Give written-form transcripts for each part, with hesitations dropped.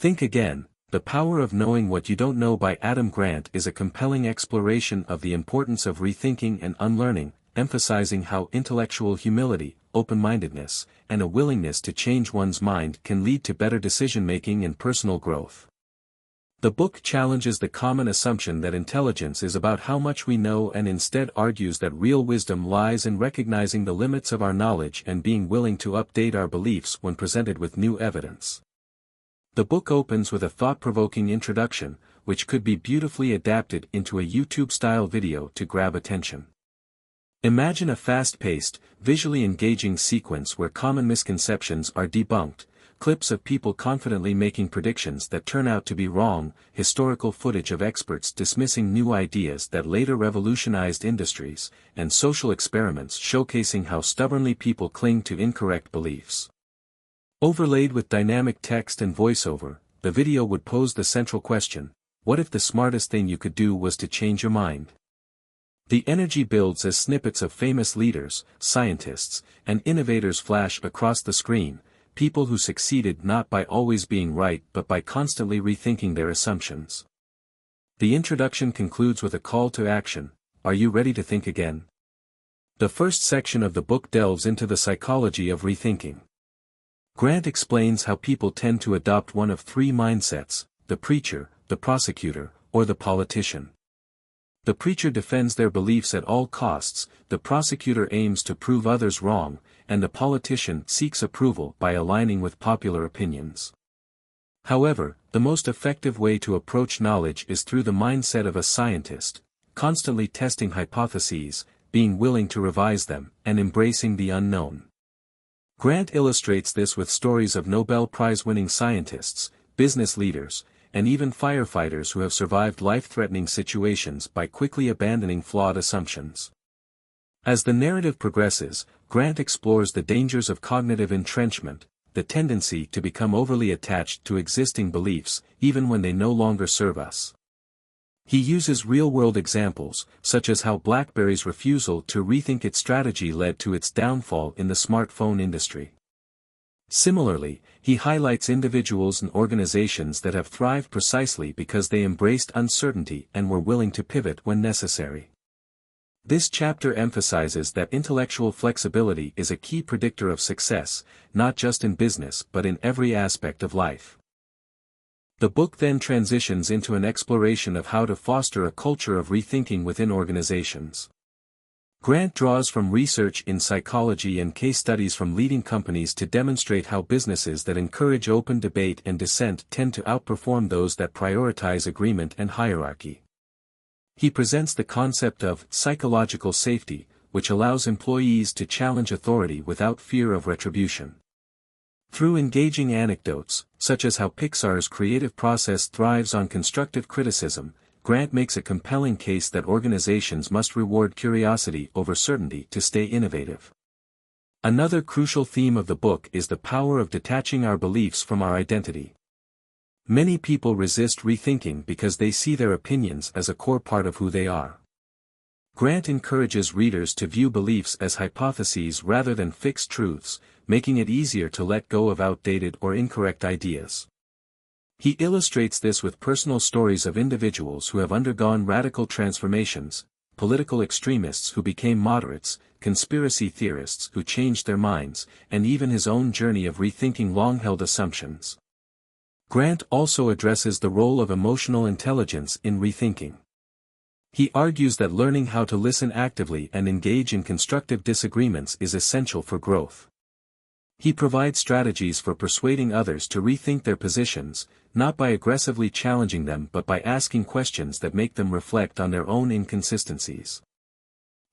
Think Again, The Power of Knowing What You Don't Know by Adam Grant is a compelling exploration of the importance of rethinking and unlearning, emphasizing how intellectual humility, open-mindedness, and a willingness to change one's mind can lead to better decision-making and personal growth. The book challenges the common assumption that intelligence is about how much we know and instead argues that real wisdom lies in recognizing the limits of our knowledge and being willing to update our beliefs when presented with new evidence. The book opens with a thought-provoking introduction, which could be beautifully adapted into a YouTube-style video to grab attention. Imagine a fast-paced, visually engaging sequence where common misconceptions are debunked, clips of people confidently making predictions that turn out to be wrong, historical footage of experts dismissing new ideas that later revolutionized industries, and social experiments showcasing how stubbornly people cling to incorrect beliefs. Overlaid with dynamic text and voiceover, the video would pose the central question: what if the smartest thing you could do was to change your mind? The energy builds as snippets of famous leaders, scientists, and innovators flash across the screen, people who succeeded not by always being right but by constantly rethinking their assumptions. The introduction concludes with a call to action: are you ready to think again? The first section of the book delves into the psychology of rethinking. Grant explains how people tend to adopt one of three mindsets: the preacher, the prosecutor, or the politician. The preacher defends their beliefs at all costs, the prosecutor aims to prove others wrong, and the politician seeks approval by aligning with popular opinions. However, the most effective way to approach knowledge is through the mindset of a scientist, constantly testing hypotheses, being willing to revise them, and embracing the unknown. Grant illustrates this with stories of Nobel Prize-winning scientists, business leaders, and even firefighters who have survived life-threatening situations by quickly abandoning flawed assumptions. As the narrative progresses, Grant explores the dangers of cognitive entrenchment, the tendency to become overly attached to existing beliefs, even when they no longer serve us. He uses real-world examples, such as how BlackBerry's refusal to rethink its strategy led to its downfall in the smartphone industry. Similarly, he highlights individuals and organizations that have thrived precisely because they embraced uncertainty and were willing to pivot when necessary. This chapter emphasizes that intellectual flexibility is a key predictor of success, not just in business but in every aspect of life. The book then transitions into an exploration of how to foster a culture of rethinking within organizations. Grant draws from research in psychology and case studies from leading companies to demonstrate how businesses that encourage open debate and dissent tend to outperform those that prioritize agreement and hierarchy. He presents the concept of psychological safety, which allows employees to challenge authority without fear of retribution. Through engaging anecdotes, such as how Pixar's creative process thrives on constructive criticism, Grant makes a compelling case that organizations must reward curiosity over certainty to stay innovative. Another crucial theme of the book is the power of detaching our beliefs from our identity. Many people resist rethinking because they see their opinions as a core part of who they are. Grant encourages readers to view beliefs as hypotheses rather than fixed truths, making it easier to let go of outdated or incorrect ideas. He illustrates this with personal stories of individuals who have undergone radical transformations, political extremists who became moderates, conspiracy theorists who changed their minds, and even his own journey of rethinking long-held assumptions. Grant also addresses the role of emotional intelligence in rethinking. He argues that learning how to listen actively and engage in constructive disagreements is essential for growth. He provides strategies for persuading others to rethink their positions, not by aggressively challenging them but by asking questions that make them reflect on their own inconsistencies.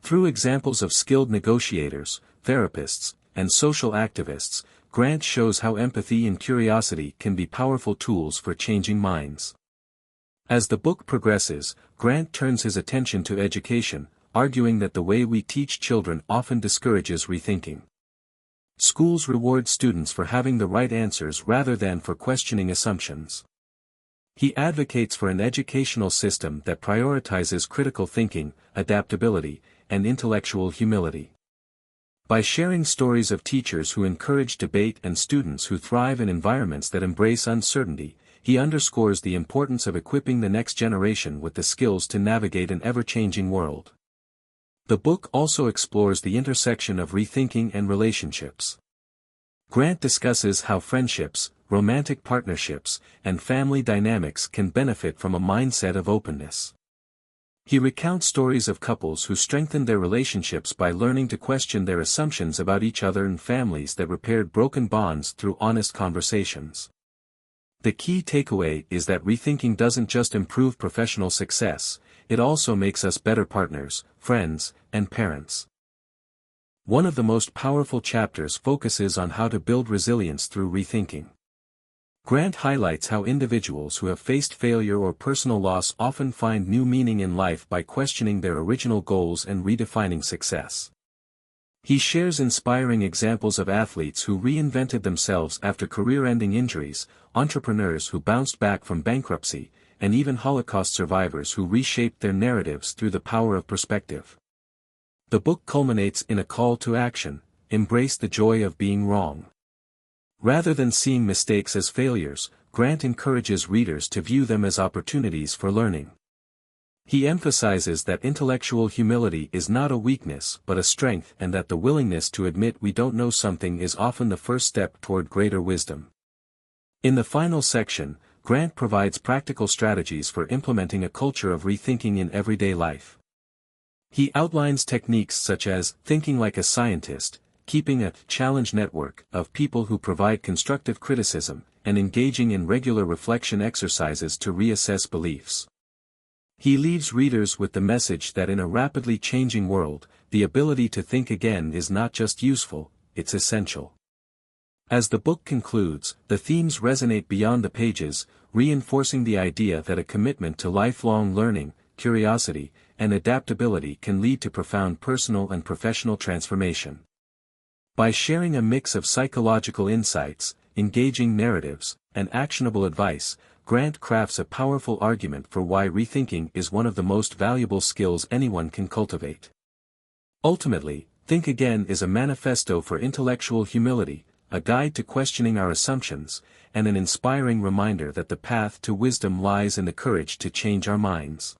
Through examples of skilled negotiators, therapists, and social activists, Grant shows how empathy and curiosity can be powerful tools for changing minds. As the book progresses, Grant turns his attention to education, arguing that the way we teach children often discourages rethinking. Schools reward students for having the right answers rather than for questioning assumptions. He advocates for an educational system that prioritizes critical thinking, adaptability, and intellectual humility. By sharing stories of teachers who encourage debate and students who thrive in environments that embrace uncertainty, he underscores the importance of equipping the next generation with the skills to navigate an ever-changing world. The book also explores the intersection of rethinking and relationships. Grant discusses how friendships, romantic partnerships, and family dynamics can benefit from a mindset of openness. He recounts stories of couples who strengthened their relationships by learning to question their assumptions about each other and families that repaired broken bonds through honest conversations. The key takeaway is that rethinking doesn't just improve professional success, it also makes us better partners, friends, and parents. One of the most powerful chapters focuses on how to build resilience through rethinking. Grant highlights how individuals who have faced failure or personal loss often find new meaning in life by questioning their original goals and redefining success. He shares inspiring examples of athletes who reinvented themselves after career-ending injuries, entrepreneurs who bounced back from bankruptcy, and even Holocaust survivors who reshaped their narratives through the power of perspective. The book culminates in a call to action: embrace the joy of being wrong. Rather than seeing mistakes as failures, Grant encourages readers to view them as opportunities for learning. He emphasizes that intellectual humility is not a weakness but a strength, and that the willingness to admit we don't know something is often the first step toward greater wisdom. In the final section, Grant provides practical strategies for implementing a culture of rethinking in everyday life. He outlines techniques such as thinking like a scientist, keeping a challenge network of people who provide constructive criticism, and engaging in regular reflection exercises to reassess beliefs. He leaves readers with the message that in a rapidly changing world, the ability to think again is not just useful, it's essential. As the book concludes, the themes resonate beyond the pages, reinforcing the idea that a commitment to lifelong learning, curiosity, and adaptability can lead to profound personal and professional transformation. By sharing a mix of psychological insights, engaging narratives, and actionable advice, Grant crafts a powerful argument for why rethinking is one of the most valuable skills anyone can cultivate. Ultimately, Think Again is a manifesto for intellectual humility, a guide to questioning our assumptions, and an inspiring reminder that the path to wisdom lies in the courage to change our minds.